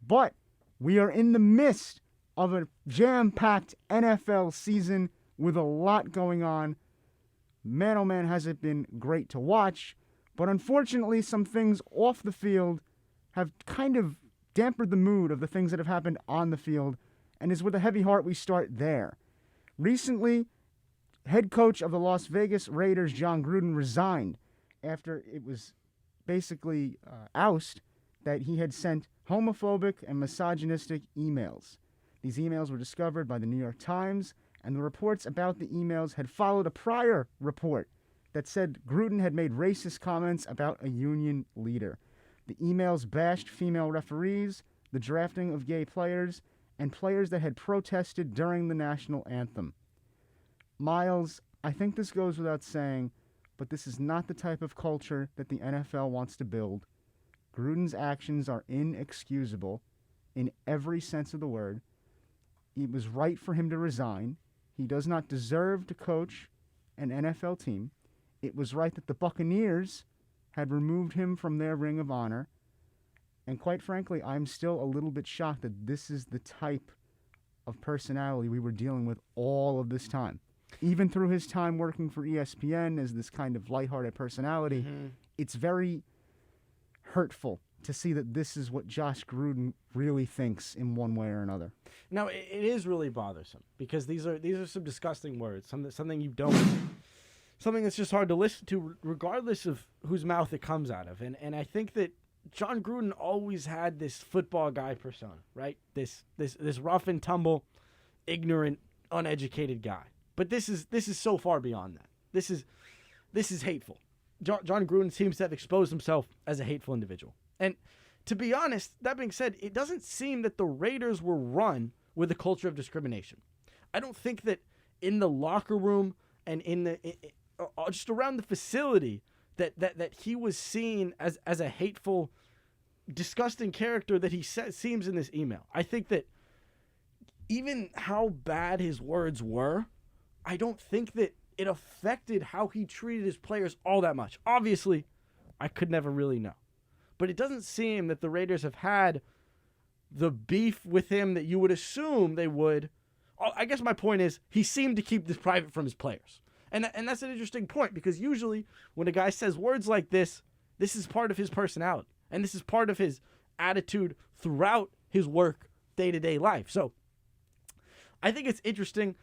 But we are in the midst of a jam-packed NFL season with a lot going on. Man, oh man, has it been great to watch. But unfortunately, some things off the field have kind of dampened the mood of the things that have happened on the field, and it's with a heavy heart we start there. Recently, head coach of the Las Vegas Raiders, Jon Gruden, resigned after it was basically ousted that he had sent homophobic and misogynistic emails. These emails were discovered by the New York Times, and the reports about the emails had followed a prior report that said Gruden had made racist comments about a union leader. The emails bashed female referees, the drafting of gay players, and players that had protested during the national anthem. Miles, I think this goes without saying, but this is not the type of culture that the NFL wants to build. Gruden's actions are inexcusable in every sense of the word. It was right for him to resign. He does not deserve to coach an NFL team. It was right that the Buccaneers had removed him from their Ring of Honor. And quite frankly, I'm still a little bit shocked that this is the type of personality we were dealing with all of this time. Even through his time working for ESPN as this kind of lighthearted personality, it's very hurtful to see that this is what Josh Gruden really thinks in one way or another. Now, it is really bothersome because these are some disgusting words, something you don't, something that's just hard to listen to, regardless of whose mouth it comes out of. And I think that Jon Gruden always had this football guy persona, right? This rough and tumble, ignorant, uneducated guy. But this is so far beyond that. This is hateful. Jon Gruden seems to have exposed himself as a hateful individual. And to be honest, that being said, it doesn't seem that the Raiders were run with a culture of discrimination. I don't think that in the locker room and just around the facility that he was seen as a hateful, disgusting character that he seems in this email. I think that even how bad his words were, I don't think that it affected how he treated his players all that much. Obviously, I could never really know. But it doesn't seem that the Raiders have had the beef with him that you would assume they would. I guess my point is he seemed to keep this private from his players. And that's an interesting point because usually when a guy says words like this is part of his personality. And this is part of his attitude throughout his work, day-to-day life. So I think it's interesting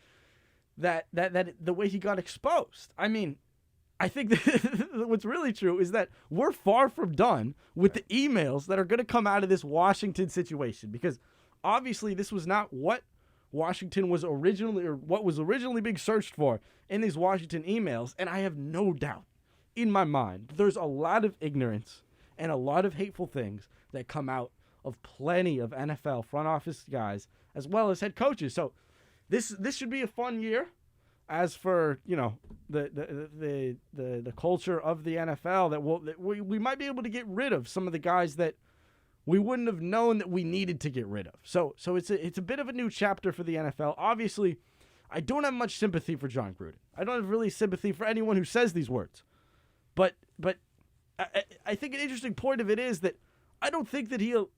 that the way he got exposed. I mean, I think that what's really true is that we're far from done with the emails that are going to come out of this Washington situation because obviously this was not what Washington was originally or what was originally being searched for in these Washington emails. And I have no doubt in my mind there's a lot of ignorance and a lot of hateful things that come out of plenty of NFL front office guys as well as head coaches. So this should be a fun year. As for, you know, the culture of the NFL, that we might be able to get rid of some of the guys that we wouldn't have known that we needed to get rid of. So it's a bit of a new chapter for the NFL. Obviously, I don't have much sympathy for Jon Gruden. I don't have really sympathy for anyone who says these words. But I think an interesting point of it is that I don't think that he'll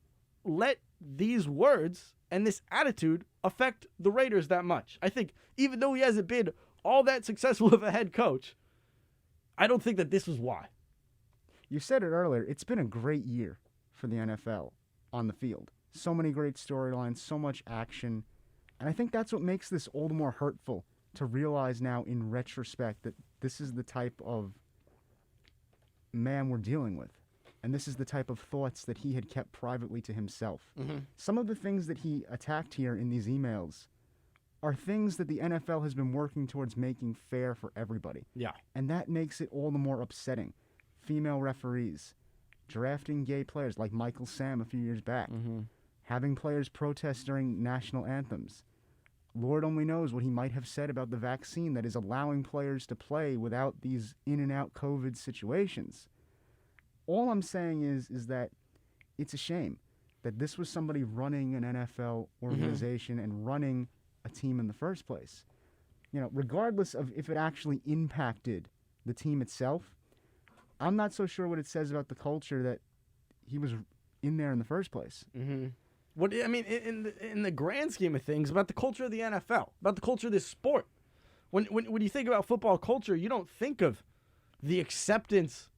let these words and this attitude affect the Raiders that much. I think even though he hasn't been all that successful of a head coach, I don't think that this was why. You said it earlier. It's been a great year for the NFL on the field. So many great storylines, so much action. And I think that's what makes this all the more hurtful to realize now in retrospect that this is the type of man we're dealing with. And this is the type of thoughts that he had kept privately to himself. Mm-hmm. Some of the things that he attacked here in these emails are things that the NFL has been working towards making fair for everybody. Yeah. And that makes it all the more upsetting. Female referees, drafting gay players like Michael Sam a few years back, having players protest during national anthems. Lord only knows what he might have said about the vaccine that is allowing players to play without these in and out COVID situations. All I'm saying is that it's a shame that this was somebody running an NFL organization and running a team in the first place. You know, regardless of if it actually impacted the team itself, I'm not so sure what it says about the culture that he was in there in the first place. What I mean, in the grand scheme of things, about the culture of the NFL, about the culture of this sport. When you think about football culture, you don't think of the acceptance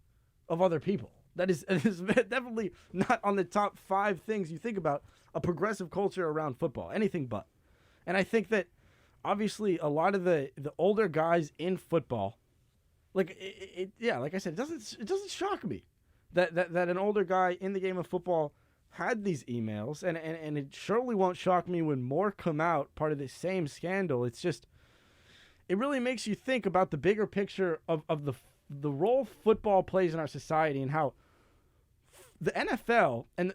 of other people. That is definitely not on the top 5 things you think about a progressive culture around football. Anything but. And I think that obviously a lot of the older guys in football, like like I said, it doesn't shock me that an older guy in the game of football had these emails, and it surely won't shock me when more come out part of this same scandal. It's just, it really makes you think about the bigger picture of the role football plays in our society, and how the NFL and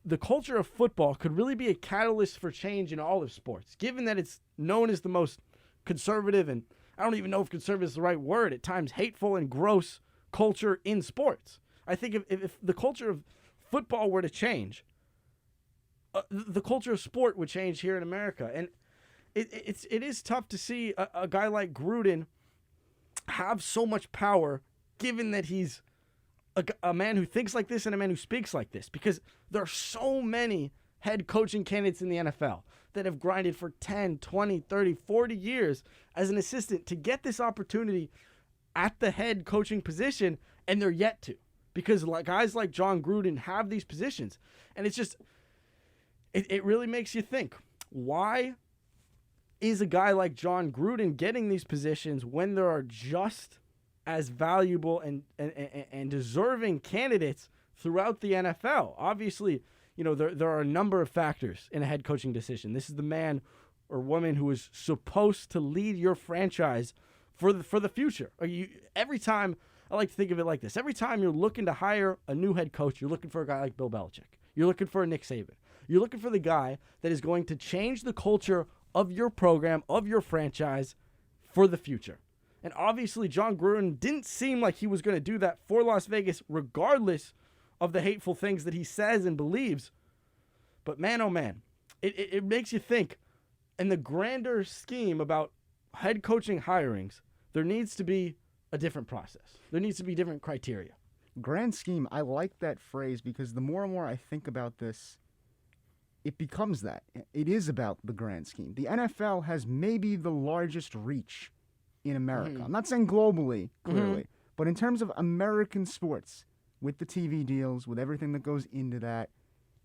the culture of football could really be a catalyst for change in all of sports, given that it's known as the most conservative, and I don't even know if conservative is the right word, at times hateful and gross culture in sports. I think if the culture of football were to change, the culture of sport would change here in America. And it is tough to see a guy like Gruden have so much power, given that he's a man who thinks like this and a man who speaks like this, because there are so many head coaching candidates in the NFL that have grinded for 10, 20, 30, 40 years as an assistant to get this opportunity at the head coaching position, and they're yet to, because guys like Jon Gruden have these positions. And it's just, it really makes you think, why is a guy like Jon Gruden getting these positions when there are just as valuable and deserving candidates throughout the NFL? Obviously, there are a number of factors in a head coaching decision. This is the man or woman who is supposed to lead your franchise for the future. Every time, I like to think of it like this. Every time you're looking to hire a new head coach, you're looking for a guy like Bill Belichick. You're looking for a Nick Saban. You're looking for the guy that is going to change the culture of your program, of your franchise, for the future. And obviously, Jon Gruden didn't seem like he was going to do that for Las Vegas, regardless of the hateful things that he says and believes. But man, oh man, it makes you think, in the grander scheme about head coaching hirings, there needs to be a different process. There needs to be different criteria. Grand scheme, I like that phrase, because the more and more I think about this, it becomes that. It is about the grand scheme. The NFL has maybe the largest reach in America. Mm-hmm. I'm not saying globally, clearly, but in terms of American sports, with the TV deals, with everything that goes into that,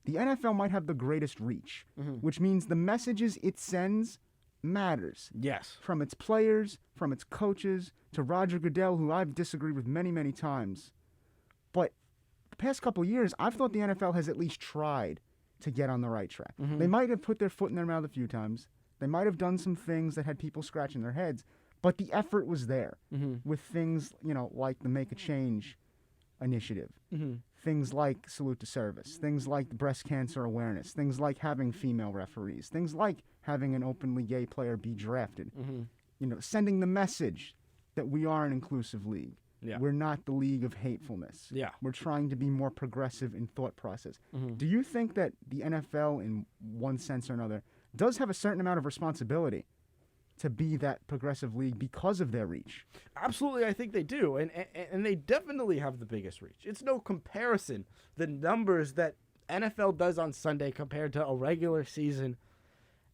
the NFL might have the greatest reach, which means the messages it sends matters. Yes. From its players, from its coaches, to Roger Goodell, who I've disagreed with many, many times. But the past couple of years, I've thought the NFL has at least tried to get on the right track. They might have put their foot in their mouth a few times. They might have done some things that had people scratching their heads, but the effort was there with things, like the Make a Change initiative, things like Salute to Service, things like breast cancer awareness, things like having female referees, things like having an openly gay player be drafted, sending the message that we are an inclusive league. Yeah. We're not the league of hatefulness. Yeah. We're trying to be more progressive in thought process. Do you think that the NFL, in one sense or another, does have a certain amount of responsibility to be that progressive league because of their reach? Absolutely, I think they do, and they definitely have the biggest reach. It's no comparison, the numbers that NFL does on Sunday compared to a regular season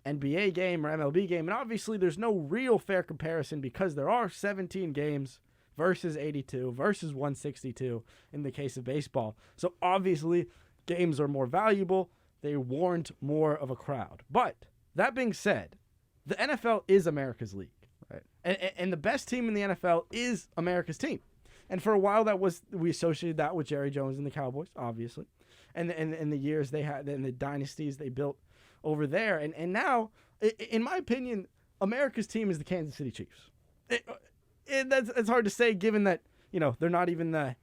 NBA game or MLB game, and obviously there's no real fair comparison because there are 17 games versus 82 versus 162 in the case of baseball. So obviously games are more valuable. They warrant more of a crowd. But that being said, the NFL is America's league. Right. And the best team in the NFL is America's team. And for a while we associated that with Jerry Jones and the Cowboys, obviously. And the years they had, and the dynasties they built over there. And now, in my opinion, America's team is the Kansas City Chiefs. It's hard to say, given that they're not even the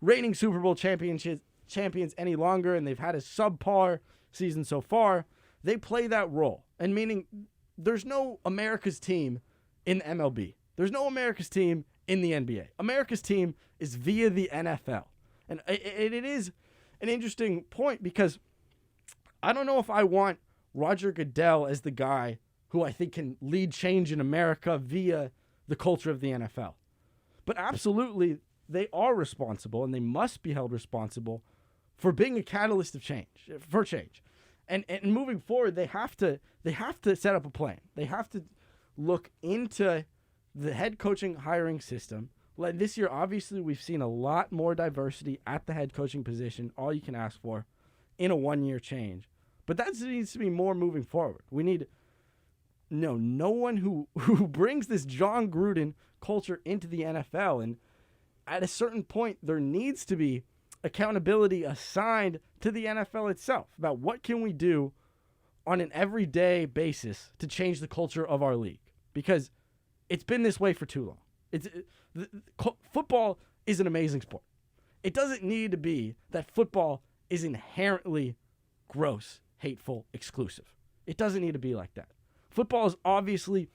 reigning Super Bowl champions any longer, and they've had a subpar season so far. They play that role, and meaning there's no America's team in the MLB. There's no America's team in the NBA. America's team is via the NFL, and it is an interesting point because I don't know if I want Roger Goodell as the guy who I think can lead change in America via the culture of the NFL. But absolutely, they are responsible, and they must be held responsible for being a catalyst of change, for change. And moving forward, they have to set up a plan. They have to look into the head coaching hiring system. Like this year, obviously, we've seen a lot more diversity at the head coaching position, all you can ask for, in a one-year change. But that needs to be more moving forward. We need no one who brings this Jon Gruden culture into the NFL. And at a certain point, there needs to be accountability assigned to the NFL itself about what can we do on an everyday basis to change the culture of our league, because it's been this way for too long. Football is an amazing sport. It doesn't need to be that football is inherently gross, hateful, exclusive. It doesn't need to be like that. Football is obviously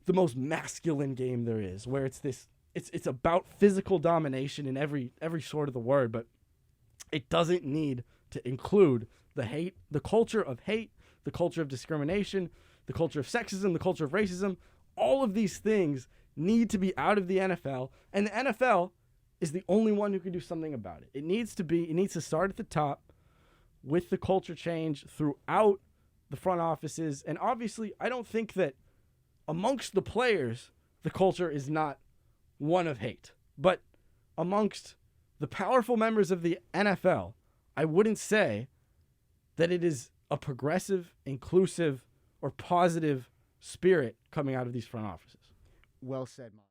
the most masculine game there is, where it's about physical domination in every sort of the word, but it doesn't need to include the culture of hate, the culture of discrimination, the culture of sexism, the culture of racism. All of these things need to be out of the NFL, and the NFL is the only one who can do something about it. It needs to start at the top with the culture change throughout the front offices. And obviously, I don't think that amongst the players, the culture is not one of hate. But amongst the powerful members of the NFL, I wouldn't say that it is a progressive, inclusive, or positive spirit coming out of these front offices. Well said, Mike.